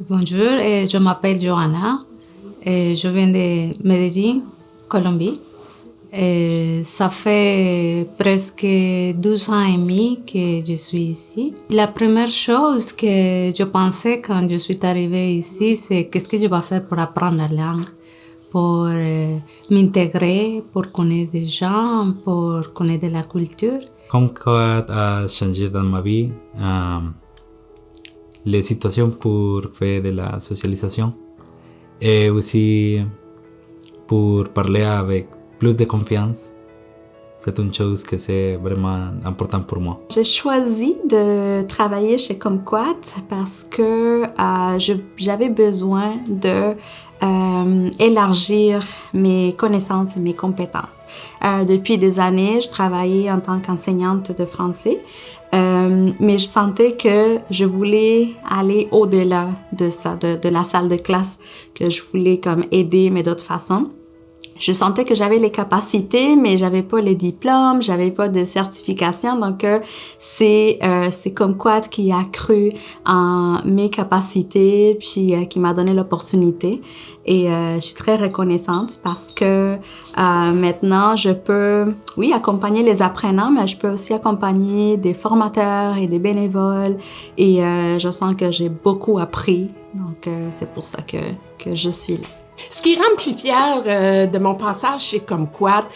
Bonjour, je m'appelle Johanna. Je viens de Medellín, Colombie. Ça fait presque 12 ans et demi que je suis ici. La première chose que je pensais quand je suis arrivée ici, c'est qu'est-ce que je vais faire pour apprendre la langue, pour m'intégrer, pour connaître des gens, pour connaître de la culture. Comme quoi a changé dans ma vie, les situations pour faire de la socialisation et aussi pour parler avec plus de confiance. C'est une chose que c'est vraiment important pour moi. J'ai choisi de travailler chez Kumquat parce que j'avais besoin de élargir mes connaissances et mes compétences. Depuis des années, je travaillais en tant qu'enseignante de français, mais je sentais que je voulais aller au-delà de ça, de la salle de classe, que je voulais comme aider, mais d'autres façons. Je sentais que j'avais les capacités, mais j'avais pas les diplômes, j'avais pas de certification. Donc, c'est Kumquat qui a cru en mes capacités, puis qui m'a donné l'opportunité. Et je suis très reconnaissante parce que maintenant, je peux, oui, accompagner les apprenants, mais je peux aussi accompagner des formateurs et des bénévoles. Et je sens que j'ai beaucoup appris. Donc, c'est pour ça que je suis là. Ce qui rend plus fière de mon passage chez Kumquat,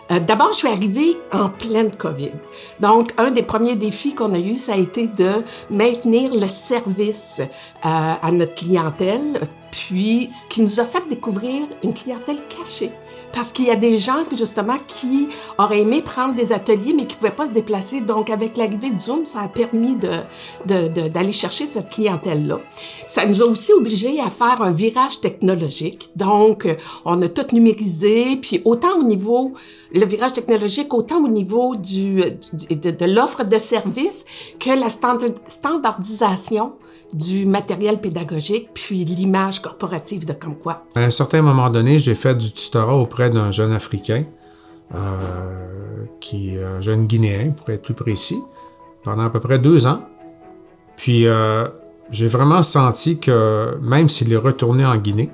d'abord, je suis arrivée en pleine COVID. Donc, un des premiers défis qu'on a eu, ça a été de maintenir le service à notre clientèle, puis ce qui nous a fait découvrir une clientèle cachée. Parce qu'il y a des gens, justement, qui auraient aimé prendre des ateliers, mais qui ne pouvaient pas se déplacer. Donc, avec l'arrivée de Zoom, ça a permis d'aller chercher cette clientèle-là. Ça nous a aussi obligés à faire un virage technologique. Donc, on a tout numérisé, puis autant au niveau, le virage technologique, autant au niveau de l'offre de services que la standardisation du matériel pédagogique, puis l'image corporative de Kumquat. À un certain moment donné, j'ai fait du tutorat auprès d'un jeune Africain, qui est un jeune Guinéen, pour être plus précis, pendant à peu près 2 ans. Puis, j'ai vraiment senti que, même s'il est retourné en Guinée,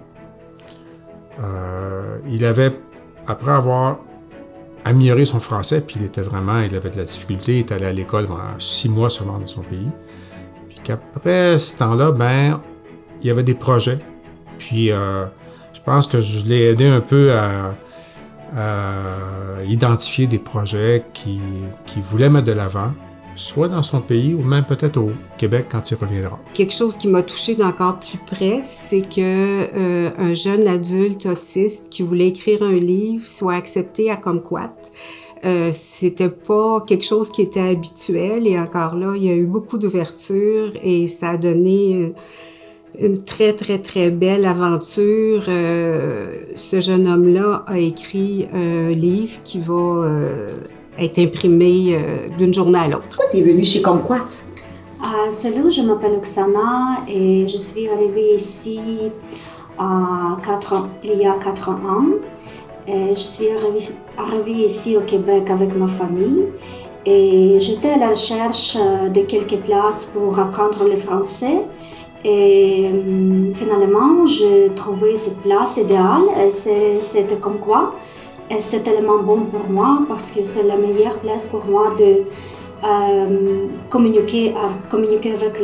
il avait, après avoir amélioré son français, puis il avait de la difficulté, il est allé à l'école pendant 6 mois seulement dans son pays. Qu'après ce temps-là, il y avait des projets. Puis, je pense que je l'ai aidé un peu à identifier des projets qu'il voulait mettre de l'avant, soit dans son pays ou même peut-être au Québec quand il reviendra. Quelque chose qui m'a touchée d'encore plus près, c'est que un jeune adulte autiste qui voulait écrire un livre soit accepté à Kumquat. C'était pas quelque chose qui était habituel et encore là, il y a eu beaucoup d'ouverture et ça a donné une très, très, très belle aventure. Ce jeune homme-là a écrit un livre qui va être imprimé d'une journée à l'autre. Pourquoi tu es venue chez Kumquat? Salut, je m'appelle Oksana et je suis arrivée ici il y a 4 ans. Je suis arrivée ici au Québec avec ma famille et j'étais à la recherche de quelques places pour apprendre le français. Et finalement, j'ai trouvé cette place idéale. C'était Kumquat. Et c'est tellement bon pour moi parce que c'est la meilleure place pour moi de communiquer avec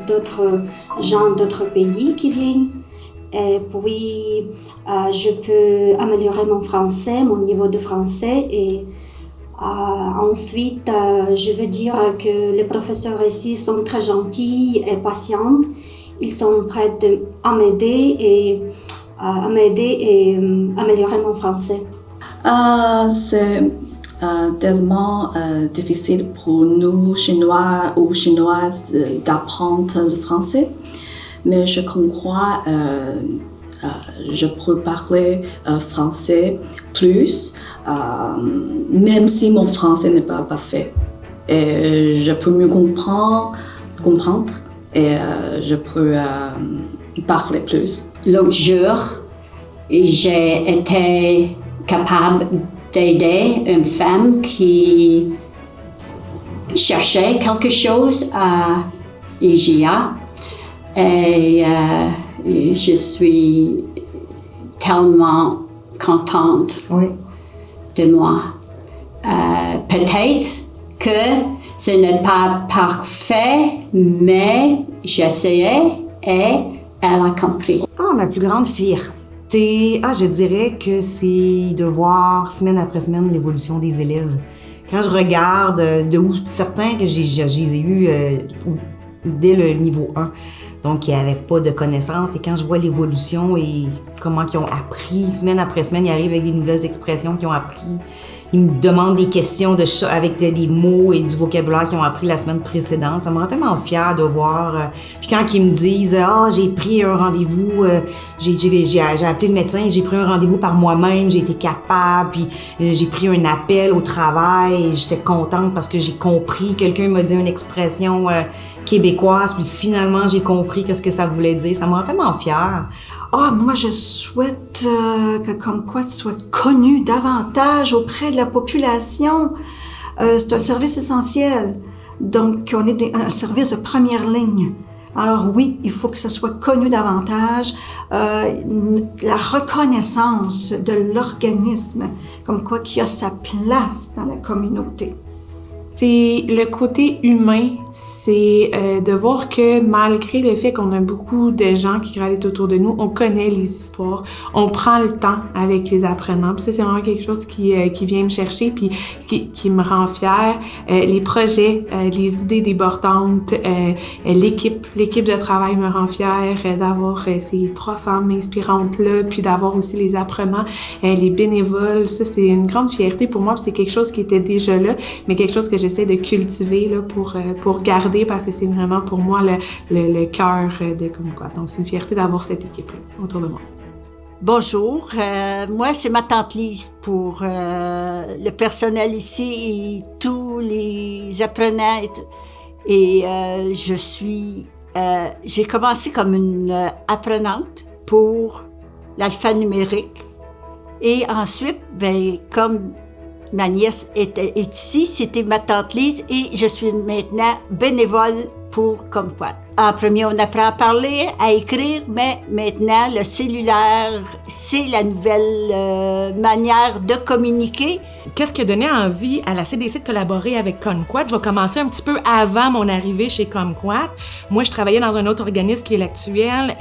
d'autres gens d'autres pays qui viennent. Et puis, je peux améliorer mon français, mon niveau de français. Et ensuite, je veux dire que les professeurs ici sont très gentils et patients. Ils sont prêts à m'aider et améliorer mon français. C'est tellement difficile pour nous, Chinois ou Chinoises, d'apprendre le français. Mais je crois je peux parler français plus, même si mon français n'est pas parfait. Et je peux mieux comprendre et je peux parler plus. L'autre jour, j'ai été capable d'aider une femme qui cherchait quelque chose à IGA. Et je suis tellement contente de moi. Peut-être que ce n'est pas parfait, mais j'essayais et elle a compris. Ma plus grande fierté, je dirais que c'est de voir semaine après semaine l'évolution des élèves. Quand je regarde de où certains que j'ai eu dès le niveau 1, donc ils n'avaient pas de connaissances, et quand je vois l'évolution et comment ils ont appris, semaine après semaine, ils arrivent avec des nouvelles expressions qu'ils ont appris. Ils me demandent des questions avec des mots et du vocabulaire qu'ils ont appris la semaine précédente. Ça me rend tellement fière de voir. Puis quand ils me disent « j'ai pris un rendez-vous, j'ai appelé le médecin, j'ai pris un rendez-vous par moi-même, j'ai été capable, puis j'ai pris un appel au travail, et j'étais contente parce que j'ai compris. Quelqu'un m'a dit une expression québécoise, puis finalement j'ai compris qu'est-ce que ça voulait dire. Ça me rend tellement fière. Moi, je souhaite que Kumquat soit connu davantage auprès de la population. C'est un service essentiel. Donc, on est un service de première ligne. Alors oui, il faut que ça soit connu davantage. La reconnaissance de l'organisme, comme quoi qui a sa place dans la communauté. C'est le côté humain, c'est de voir que malgré le fait qu'on a beaucoup de gens qui gravitent autour de nous, on connaît les histoires, on prend le temps avec les apprenants. Puis ça, c'est vraiment quelque chose qui vient me chercher puis qui me rend fière. Les projets, les idées débordantes, l'équipe de travail me rend fière d'avoir ces 3 femmes inspirantes-là, puis d'avoir aussi les apprenants, les bénévoles. Ça, c'est une grande fierté pour moi, puis c'est quelque chose qui était déjà là, mais quelque chose que j'essaie de cultiver là, pour garder, parce que c'est vraiment pour moi le cœur de Kumquat. Donc, c'est une fierté d'avoir cette équipe-là autour de moi. Bonjour, moi c'est ma tante Lise pour le personnel ici et tous les apprenants. Et j'ai commencé comme une apprenante pour l'alphanumérique. Et ensuite, comme ma nièce est ici, c'était ma tante Lise et je suis maintenant bénévole pour Kumquat. En premier, on apprend à parler, à écrire, mais maintenant, le cellulaire, c'est la nouvelle manière de communiquer. Qu'est-ce qui a donné envie à la CDC de collaborer avec Kumquat? Je vais commencer un petit peu avant mon arrivée chez Kumquat. Moi, je travaillais dans un autre organisme qui est l'actuel,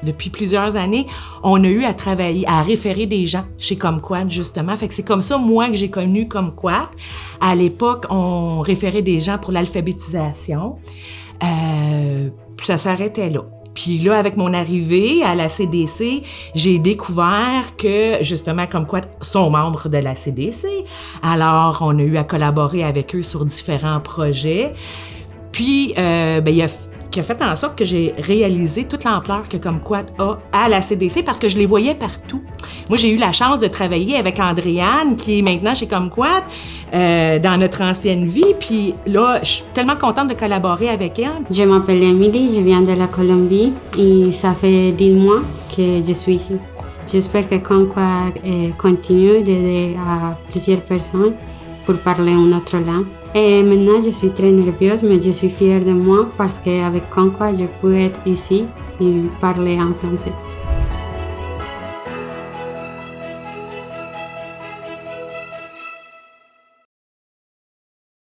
depuis plusieurs années, on a eu à travailler, à référer des gens chez Kumquat, justement. Fait que c'est comme ça, moi, que j'ai connu Kumquat. À l'époque, on référait des gens pour l'alphabétisation. Ça s'arrêtait là. Puis là, avec mon arrivée à la CDC, j'ai découvert que, justement, Kumquat sont membres de la CDC. Alors, on a eu à collaborer avec eux sur différents projets. Puis, qui a fait en sorte que j'ai réalisé toute l'ampleur que Kumquat a à la CDC parce que je les voyais partout. Moi, j'ai eu la chance de travailler avec Andréane, qui est maintenant chez Kumquat, dans notre ancienne vie. Puis là, je suis tellement contente de collaborer avec elle. Je m'appelle Émilie, je viens de la Colombie et ça fait 10 mois que je suis ici. J'espère que Kumquat continue d'aider à plusieurs personnes pour parler une autre langue. Et maintenant, je suis très nerveuse, mais je suis fière de moi parce qu'avec Kumquat, je peux être ici et parler en français.